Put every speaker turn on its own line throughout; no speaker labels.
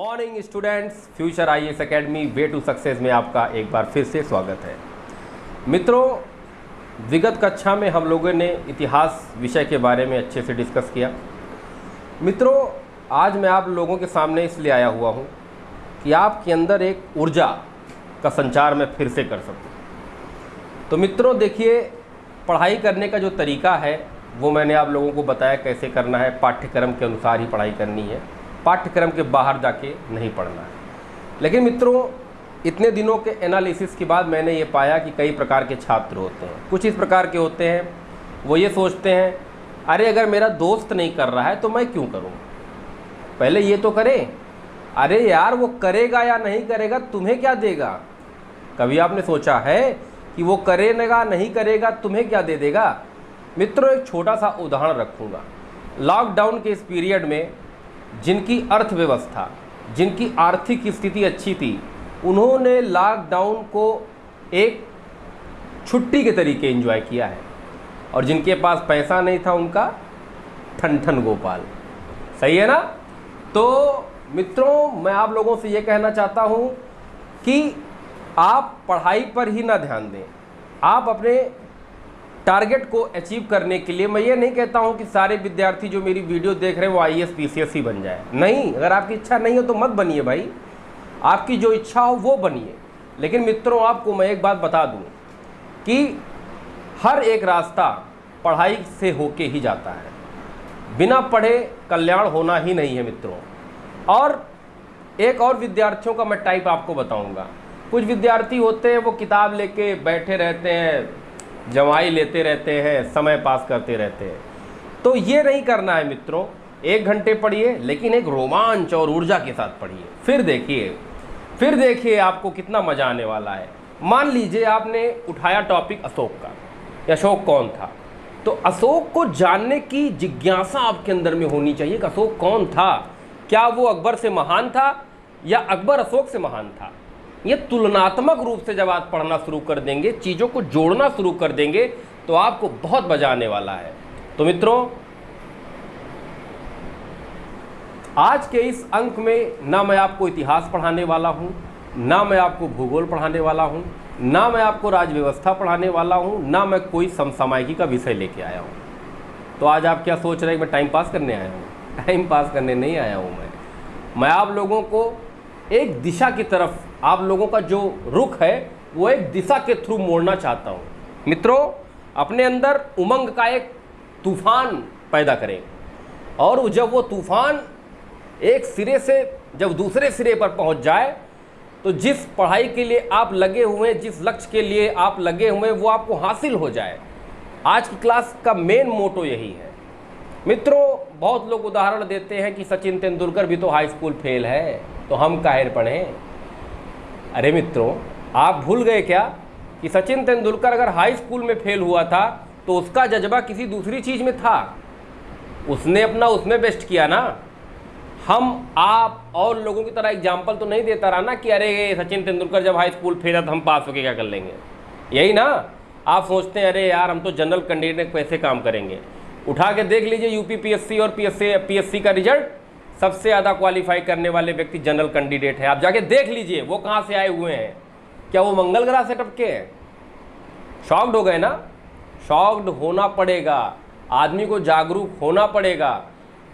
Morning students, Future IAS Academy way to success में आपका एक बार फिर से स्वागत है। मित्रों, विगत कक्षा में हम लोगों ने इतिहास विषय के बारे में अच्छे से डिस्कस किया। मित्रों, आज मैं आप लोगों के सामने इसलिए आया हुआ हूँ कि आपके अंदर एक ऊर्जा का संचार मैं फिर से कर सकूँ। तो मित्रों देखिए, पढ़ाई करने का जो तरीका है वो मैंने आप लोगों को बताया कैसे करना है। पाठ्यक्रम के अनुसार ही पढ़ाई करनी है, पाठ्यक्रम के बाहर जाके नहीं पढ़ना है। लेकिन मित्रों, इतने दिनों के एनालिसिस के बाद मैंने ये पाया कि कई प्रकार के छात्र होते हैं। कुछ इस प्रकार के होते हैं, वो ये सोचते हैं अरे अगर मेरा दोस्त नहीं कर रहा है तो मैं क्यों करूँ, पहले ये तो करें। अरे यार, वो करेगा या नहीं करेगा तुम्हें क्या देगा? कभी आपने सोचा है कि वो करेगा नहीं करेगा तुम्हें क्या दे देगा? मित्रों, एक छोटा सा उदाहरण रखूँगा। लॉकडाउन के इस पीरियड में जिनकी अर्थव्यवस्था, जिनकी आर्थिक स्थिति अच्छी थी, उन्होंने लॉकडाउन को एक छुट्टी के तरीके एंजॉय किया है, और जिनके पास पैसा नहीं था उनका ठन ठन गोपाल। सही है ना? तो मित्रों, मैं आप लोगों से ये कहना चाहता हूँ कि आप पढ़ाई पर ही ना ध्यान दें। आप अपने टारगेट को अचीव करने के लिए, मैं ये नहीं कहता हूँ कि सारे विद्यार्थी जो मेरी वीडियो देख रहे हैं वो आईएएस पीसीएस ही बन जाए। नहीं, अगर आपकी इच्छा नहीं हो तो मत बनिए भाई, आपकी जो इच्छा हो वो बनिए। लेकिन मित्रों, आपको मैं एक बात बता दूँ कि हर एक रास्ता पढ़ाई से होके ही जाता है। बिना पढ़े कल्याण होना ही नहीं है मित्रों। और एक और विद्यार्थियों का मैं टाइप आपको बताऊँगा। कुछ विद्यार्थी होते हैं वो किताब लेके बैठे रहते हैं, जमाई लेते रहते हैं, समय पास करते रहते हैं। तो ये नहीं करना है मित्रों। 1 घंटे पढ़िए, लेकिन एक रोमांच और ऊर्जा के साथ पढ़िए। फिर देखिए आपको कितना मज़ा आने वाला है। मान लीजिए आपने उठाया टॉपिक अशोक का। अशोक कौन था? तो अशोक को जानने की जिज्ञासा आपके अंदर में होनी चाहिए कि अशोक कौन था। क्या वो अकबर से महान था या अकबर अशोक से महान था? ये तुलनात्मक रूप से जब आप पढ़ना शुरू कर देंगे, चीज़ों को जोड़ना शुरू कर देंगे, तो आपको बहुत मजा आने वाला है। तो मित्रों, आज के इस अंक में ना मैं आपको इतिहास पढ़ाने वाला हूँ, ना मैं आपको भूगोल पढ़ाने वाला हूँ, ना मैं आपको राजव्यवस्था पढ़ाने वाला हूँ, ना मैं कोई समसामयिकी का विषय लेके आया हूँ। तो आज आप क्या सोच रहे हैं कि मैं टाइम पास करने आया हूँ? टाइम पास करने नहीं आया हूँ मैं आप लोगों को एक दिशा की तरफ, आप लोगों का जो रुख है वो एक दिशा के थ्रू मोड़ना चाहता हूँ। मित्रों, अपने अंदर उमंग का एक तूफान पैदा करें, और जब वो तूफान एक सिरे से जब दूसरे सिरे पर पहुँच जाए, तो जिस पढ़ाई के लिए आप लगे हुए हैं, जिस लक्ष्य के लिए आप लगे हुए हैं, वो आपको हासिल हो जाए। आज की क्लास का मेन मोटो यही है। मित्रों, बहुत लोग उदाहरण देते हैं कि सचिन तेंदुलकर भी तो हाई स्कूल फेल है, तो हम काहे पढ़ें। अरे मित्रों, आप भूल गए क्या कि सचिन तेंदुलकर अगर हाई स्कूल में फेल हुआ था तो उसका जज्बा किसी दूसरी चीज़ में था, उसने अपना उसमें बेस्ट किया ना। हम आप और लोगों की तरह एग्जाम्पल तो नहीं देता रहा ना कि अरे सचिन तेंदुलकर जब हाई स्कूल फेल था तो हम पास होके क्या कर लेंगे। यही ना आप सोचते हैं, अरे यार हम तो जनरल कैंडिडेट कैसे काम करेंगे। उठा के देख लीजिए यूपी पीएससी और पीएससी का रिजल्ट, सबसे ज़्यादा क्वालिफाई करने वाले व्यक्ति जनरल कैंडिडेट है। आप जाके देख लीजिए वो कहाँ से आए हुए हैं। क्या वो मंगल ग्रह से टपके हैं? शॉक्ड हो गए ना? शॉक्ड होना पड़ेगा, आदमी को जागरूक होना पड़ेगा।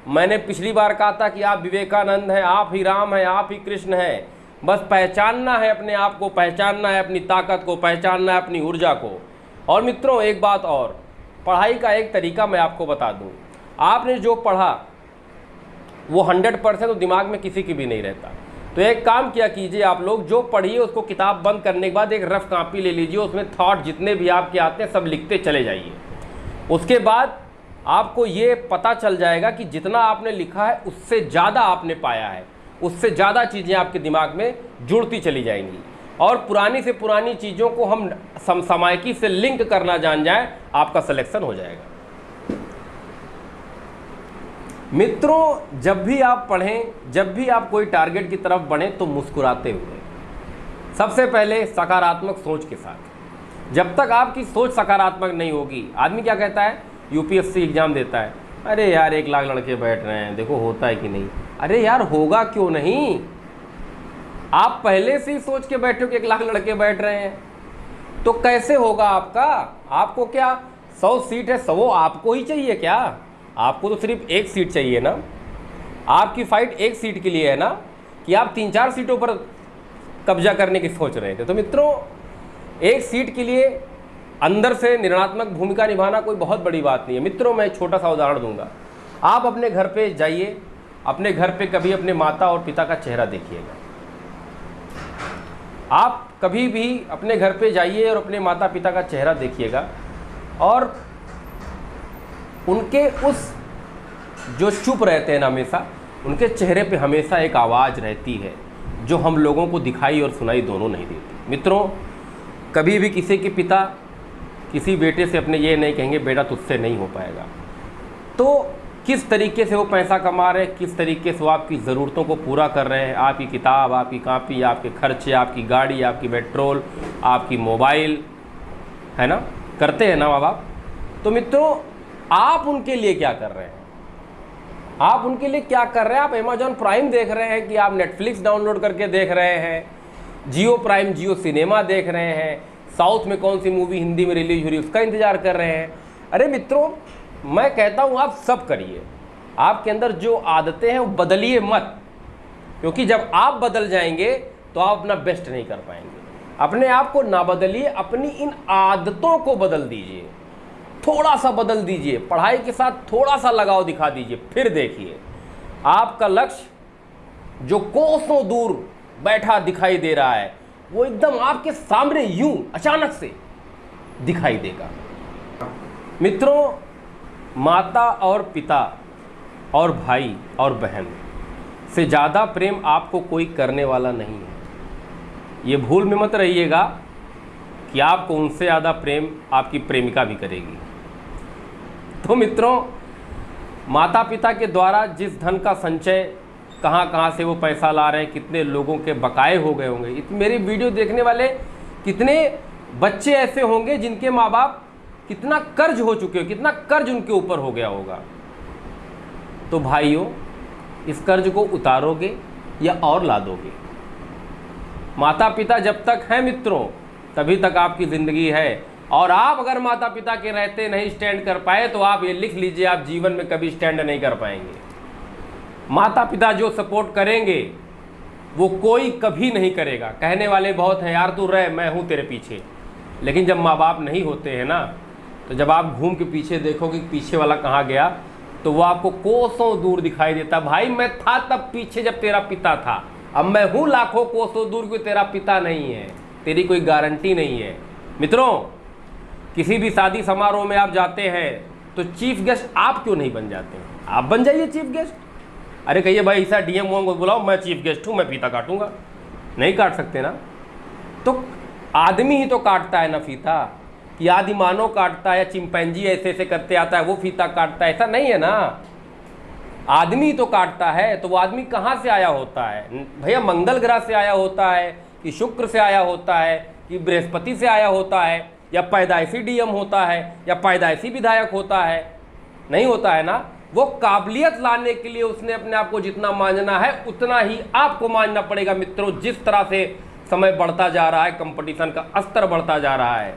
मैंने पिछली बार कहा था कि आप विवेकानंद हैं, आप ही राम हैं, आप ही कृष्ण हैं। बस पहचानना है अपने आप को, पहचानना है अपनी ताकत को, पहचानना है अपनी ऊर्जा को। और मित्रों, एक बात और, पढ़ाई का एक तरीका मैं आपको बता दूँ। आपने जो पढ़ा वो 100% तो दिमाग में किसी की भी नहीं रहता। तो एक काम किया कीजिए, आप लोग जो पढ़िए उसको किताब बंद करने के बाद एक रफ कॉपी ले लीजिए, उसमें थॉट जितने भी आपके आते हैं सब लिखते चले जाइए। उसके बाद आपको ये पता चल जाएगा कि जितना आपने लिखा है उससे ज़्यादा आपने पाया है, उससे ज़्यादा चीज़ें आपके दिमाग में जुड़ती चली जाएंगी। और पुरानी से पुरानी चीज़ों को हम समसामयिकी से लिंक करना जान जाएं, आपका सिलेक्शन हो जाएगा। मित्रों, जब भी आप पढ़ें, जब भी आप कोई टारगेट की तरफ बढ़ें, तो मुस्कुराते हुए, सबसे पहले सकारात्मक सोच के साथ। जब तक आपकी सोच सकारात्मक नहीं होगी, आदमी क्या कहता है, यूपीएससी एग्जाम देता है, अरे यार 1 लाख लड़के बैठ रहे हैं, देखो होता है कि नहीं। अरे यार होगा क्यों नहीं, आप पहले से ही सोच के बैठे हो कि 1 लाख लड़के बैठ रहे हैं, तो कैसे होगा आपका? आपको क्या 100 सीट है, 100 आपको ही चाहिए क्या? आपको तो सिर्फ 1 सीट चाहिए ना। आपकी फाइट 1 सीट के लिए है ना, कि आप 3-4 सीटों पर कब्जा करने की सोच रहे थे। तो मित्रों, 1 सीट के लिए अंदर से निर्णयात्मक भूमिका निभाना कोई बहुत बड़ी बात नहीं है। मित्रों, मैं एक छोटा सा उदाहरण दूंगा। आप अपने घर पे जाइए, अपने घर पे कभी अपने माता और पिता का चेहरा देखिएगा। आप कभी भी अपने घर पे जाइए और अपने माता पिता का चेहरा देखिएगा, और उनके उस जो चुप रहते हैं ना, हमेशा उनके चेहरे पे हमेशा एक आवाज़ रहती है जो हम लोगों को दिखाई और सुनाई दोनों नहीं देती। मित्रों, कभी भी किसी के पिता किसी बेटे से अपने ये नहीं कहेंगे बेटा तुझसे नहीं हो पाएगा। तो किस तरीके से वो पैसा कमा रहे हैं, किस तरीके से वो आपकी ज़रूरतों को पूरा कर रहे हैं, आपकी किताब, आपकी कॉपी, आपके खर्चे, आपकी गाड़ी, आपकी पेट्रोल, आपकी मोबाइल, है ना, करते हैं ना माँ बाप। तो मित्रों, आप उनके लिए क्या कर रहे हैं? आप उनके लिए क्या कर रहे हैं? आप अमेजॉन प्राइम देख रहे हैं कि आप नेटफ्लिक्स डाउनलोड करके देख रहे हैं, जियो प्राइम, जियो सिनेमा देख रहे हैं, साउथ में कौन सी मूवी हिंदी में रिलीज हो रही है उसका इंतज़ार कर रहे हैं? अरे मित्रों, मैं कहता हूँ आप सब करिए। आपके अंदर जो आदतें हैं वो बदलिए मत, क्योंकि जब आप बदल जाएंगे तो आप अपना बेस्ट नहीं कर पाएंगे। अपने आप को ना बदलिए, अपनी इन आदतों को बदल दीजिए, थोड़ा सा बदल दीजिए, पढ़ाई के साथ थोड़ा सा लगाव दिखा दीजिए, फिर देखिए आपका लक्ष्य जो कोसों दूर बैठा दिखाई दे रहा है वो एकदम आपके सामने यूं अचानक से दिखाई देगा। मित्रों, माता और पिता और भाई और बहन से ज़्यादा प्रेम आपको कोई करने वाला नहीं है। ये भूल में मत रहिएगा कि आपको उनसे ज़्यादा प्रेम आपकी प्रेमिका भी करेगी। तो मित्रों, माता पिता के द्वारा जिस धन का संचय, कहाँ से वो पैसा ला रहे हैं, कितने लोगों के बकाए हो गए होंगे। मेरी वीडियो देखने वाले कितने बच्चे ऐसे होंगे जिनके माँ बाप कितना कर्ज हो चुके हो, कितना कर्ज उनके ऊपर हो गया होगा। तो भाइयों, इस कर्ज को उतारोगे या और ला दोगे? माता पिता जब तक हैं मित्रों, तभी तक आपकी ज़िंदगी है। और आप अगर माता पिता के रहते नहीं स्टैंड कर पाए तो आप ये लिख लीजिए, आप जीवन में कभी स्टैंड नहीं कर पाएंगे। माता पिता जो सपोर्ट करेंगे वो कोई कभी नहीं करेगा। कहने वाले बहुत हैं, यार तू रह, मैं हूँ तेरे पीछे। लेकिन जब माँ बाप नहीं होते हैं ना, तो जब आप घूम के पीछे देखोगे कि पीछे वाला कहाँ गया, तो वो आपको कोसों दूर दिखाई देता। भाई मैं था तब पीछे जब तेरा पिता था, अब मैं हूँ लाखों कोसों दूर, कोई तेरा पिता नहीं है, तेरी कोई गारंटी नहीं है। मित्रों, किसी भी शादी समारोह में आप जाते हैं तो चीफ गेस्ट आप क्यों नहीं बन जाते हैं? आप बन जाइए चीफ गेस्ट। अरे कहिए भाई ऐसा डीएम को बुलाओ, मैं चीफ गेस्ट हूँ, मैं फीता काटूंगा। नहीं काट सकते ना। तो आदमी ही तो काटता है ना फीता, कि आदि मानव काटता है या चिंपैंजी ऐसे ऐसे करते आता है वो फीता काटता है, ऐसा नहीं है ना। आदमी तो काटता है। तो वो आदमी कहाँ से आया होता है भैया? मंगल ग्रह से आया होता है, कि शुक्र से आया होता है, कि बृहस्पति से आया होता है, या पैदाइशी डीएम होता है, या पैदाइशी विधायक होता है? नहीं होता है ना। वो काबिलियत लाने के लिए उसने अपने आप को जितना मांझना है उतना ही आपको मांझना पड़ेगा। मित्रों, जिस तरह से समय बढ़ता जा रहा है, कंपटीशन का स्तर बढ़ता जा रहा है,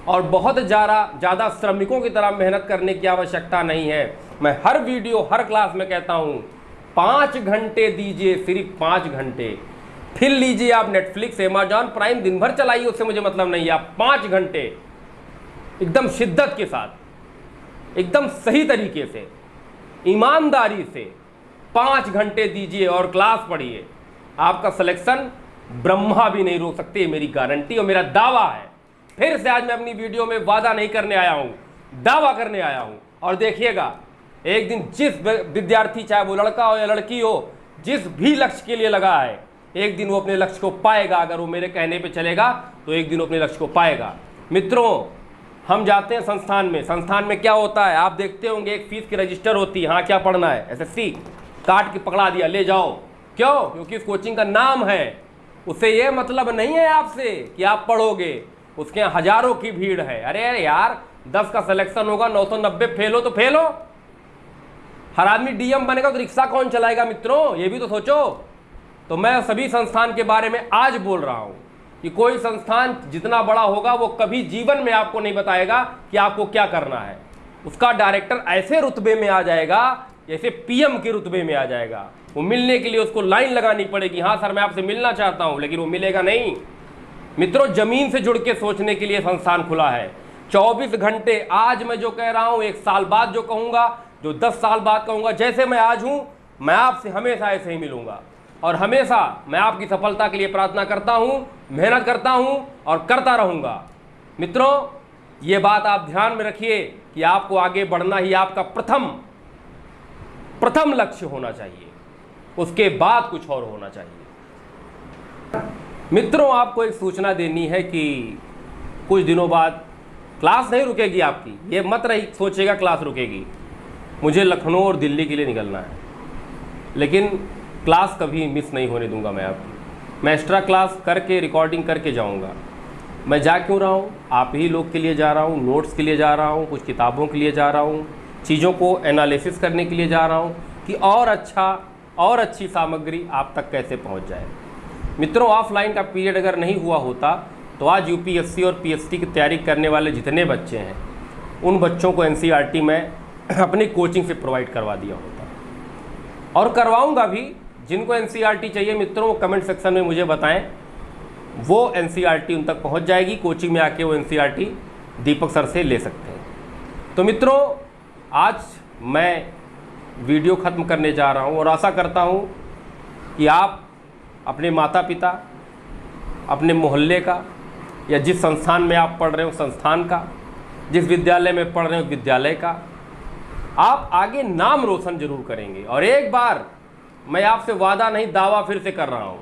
और बहुत ज़्यादा श्रमिकों की तरह मेहनत करने की आवश्यकता नहीं है। मैं हर वीडियो, हर क्लास में कहता हूँ 5 घंटे दीजिए, सिर्फ 5 घंटे। फिर लीजिए आप नेटफ्लिक्स, अमेजॉन प्राइम, दिन भर चलाइए, उससे मुझे मतलब नहीं है। आप 5 घंटे एकदम शिद्दत के साथ, एकदम सही तरीके से, ईमानदारी से 5 घंटे दीजिए और क्लास पढ़िए। आपका सिलेक्शन ब्रह्मा भी नहीं रोक सकते, मेरी गारंटी और मेरा दावा है। फिर से आज मैं अपनी वीडियो में वादा नहीं करने आया हूँ, दावा करने आया हूँ। और देखिएगा, एक दिन जिस विद्यार्थी, चाहे वो लड़का हो या लड़की हो, जिस भी लक्ष्य के लिए लगा है, एक दिन वो अपने लक्ष्य को पाएगा। अगर वो मेरे कहने पे चलेगा तो एक दिन वो अपने लक्ष्य को पाएगा। मित्रों, हम जाते हैं संस्थान में, संस्थान में क्या होता है आप देखते होंगे, एक फीस की रजिस्टर होती है। हाँ, क्या पढ़ना है? एसएससी। काट के पकड़ा दिया, ले जाओ। क्यों? क्योंकि इस कोचिंग का नाम है। उससे ये मतलब नहीं है आपसे कि आप पढ़ोगे, उसके यहाँ हजारों की भीड़ है। अरे यार, 10 का सिलेक्शन होगा, 990 फेल हो तो फेल हो। हर आदमी डीएम बनेगा तो रिक्शा कौन चलाएगा मित्रों? ये भी तो सोचो। तो मैं सभी संस्थान के बारे में आज बोल रहा हूं कि कोई संस्थान जितना बड़ा होगा वो कभी जीवन में आपको नहीं बताएगा कि आपको क्या करना है। उसका डायरेक्टर ऐसे रुतबे में आ जाएगा जैसे पीएम के रुतबे में आ जाएगा। वो मिलने के लिए उसको लाइन लगानी पड़ेगी, हाँ सर मैं आपसे मिलना चाहता हूं, लेकिन वो मिलेगा नहीं। मित्रों, जमीन से जुड़ के सोचने के लिए संस्थान खुला है। 24 घंटे, आज मैं जो कह रहा हूं 1 साल बाद जो कहूंगा, जो 10 साल बाद कहूंगा, जैसे मैं आज हूं मैं आपसे हमेशा ऐसे ही मिलूंगा और हमेशा मैं आपकी सफलता के लिए प्रार्थना करता हूं, मेहनत करता हूं और करता रहूंगा। मित्रों, ये बात आप ध्यान में रखिए कि आपको आगे बढ़ना ही आपका प्रथम लक्ष्य होना चाहिए, उसके बाद कुछ और होना चाहिए। मित्रों, आपको एक सूचना देनी है कि कुछ दिनों बाद क्लास नहीं रुकेगी आपकी। ये मत रही सोचेगा क्लास रुकेगी। मुझे लखनऊ और दिल्ली के लिए निकलना है, लेकिन क्लास कभी मिस नहीं होने दूंगा मैं आपकी। मैं एक्स्ट्रा क्लास करके रिकॉर्डिंग करके जाऊंगा। मैं जा क्यों रहा हूँ? आप ही लोग के लिए जा रहा हूँ, नोट्स के लिए जा रहा हूँ, कुछ किताबों के लिए जा रहा हूँ, चीज़ों को एनालिसिस करने के लिए जा रहा हूँ कि और अच्छी सामग्री आप तक कैसे पहुँच जाए। मित्रों, ऑफलाइन का पीरियड अगर नहीं हुआ होता तो आज यूपीएससी और पीएससी की तैयारी करने वाले जितने बच्चे हैं उन बच्चों को एनसीईआरटी में अपनी कोचिंग से प्रोवाइड करवा दिया होता और करवाऊंगा भी। जिनको एनसीईआरटी चाहिए मित्रों, वो कमेंट सेक्शन में मुझे बताएं, वो एनसीईआरटी उन तक पहुंच जाएगी। कोचिंग में आके वो एनसीईआरटी दीपक सर से ले सकते हैं। तो मित्रों, आज मैं वीडियो ख़त्म करने जा रहा हूं और आशा करता हूं कि आप अपने माता पिता, अपने मोहल्ले का या जिस संस्थान में आप पढ़ रहे हो संस्थान का, जिस विद्यालय में पढ़ रहे हो विद्यालय का, आप आगे नाम रोशन जरूर करेंगे। और एक बार मैं आपसे वादा नहीं दावा फिर से कर रहा हूं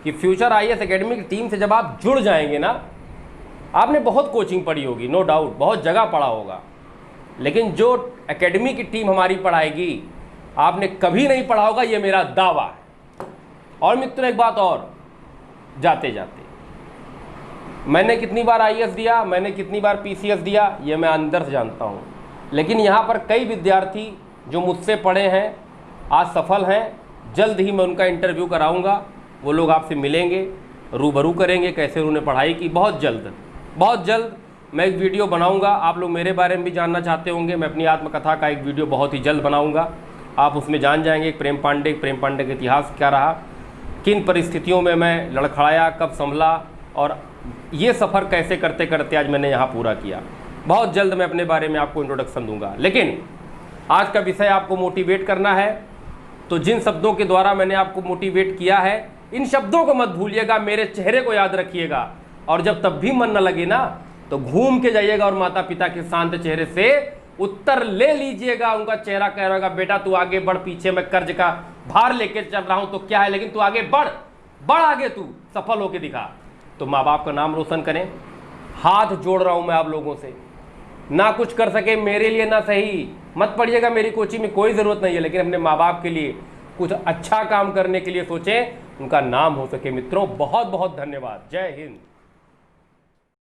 कि फ्यूचर आईएएस एकेडमी की टीम से जब आप जुड़ जाएंगे ना, आपने बहुत कोचिंग पढ़ी होगी, नो डाउट बहुत जगह पढ़ा होगा, लेकिन जो एकेडमी की टीम हमारी पढ़ाएगी आपने कभी नहीं पढ़ा होगा, ये मेरा दावा है। और मित्रों, एक बात और, जाते जाते मैंने कितनी बार आईएएस दिया, मैंने कितनी बार पीसीएस दिया, ये मैं अंदर से जानता हूँ, लेकिन यहाँ पर कई विद्यार्थी जो मुझसे पढ़े हैं आज सफल हैं। जल्द ही मैं उनका इंटरव्यू कराऊंगा, वो लोग आपसे मिलेंगे, रूबरू करेंगे कैसे उन्होंने पढ़ाई की। बहुत जल्द मैं एक वीडियो बनाऊंगा। आप लोग मेरे बारे में भी जानना चाहते होंगे, मैं अपनी आत्मकथा का एक वीडियो बहुत ही जल्द बनाऊंगा। आप उसमें जान जाएंगे प्रेम पांडे का इतिहास क्या रहा, किन परिस्थितियों में मैं लड़खड़ाया, कब संभला, और ये सफ़र कैसे करते करते आज मैंने यहाँ पूरा किया। बहुत जल्द मैं अपने बारे में आपको इंट्रोडक्शन दूंगा। लेकिन आज का विषय आपको मोटिवेट करना है, तो जिन शब्दों के द्वारा मैंने आपको मोटिवेट किया है, इन शब्दों को मत भूलिएगा, मेरे चेहरे को याद रखिएगा। और जब तब भी मन न लगे ना, तो घूम के जाइएगा और माता पिता के शांत चेहरे से उत्तर ले लीजिएगा। उनका चेहरा कह रहेगा, बेटा तू आगे बढ़, पीछे मैं कर्ज का भार लेके चल रहा हूं तो क्या है, लेकिन तू आगे बढ़ आगे, तू सफल होके दिखा। तो माँ बाप का नाम रोशन करें। हाथ जोड़ रहा हूं मैं आप लोगों से, ना कुछ कर सके मेरे लिए ना सही, मत पढ़िएगा, मेरी कोचिंग में कोई ज़रूरत नहीं है, लेकिन अपने माँ बाप के लिए कुछ अच्छा काम करने के लिए सोचें, उनका नाम हो सके। मित्रों, बहुत बहुत धन्यवाद। जय हिंद।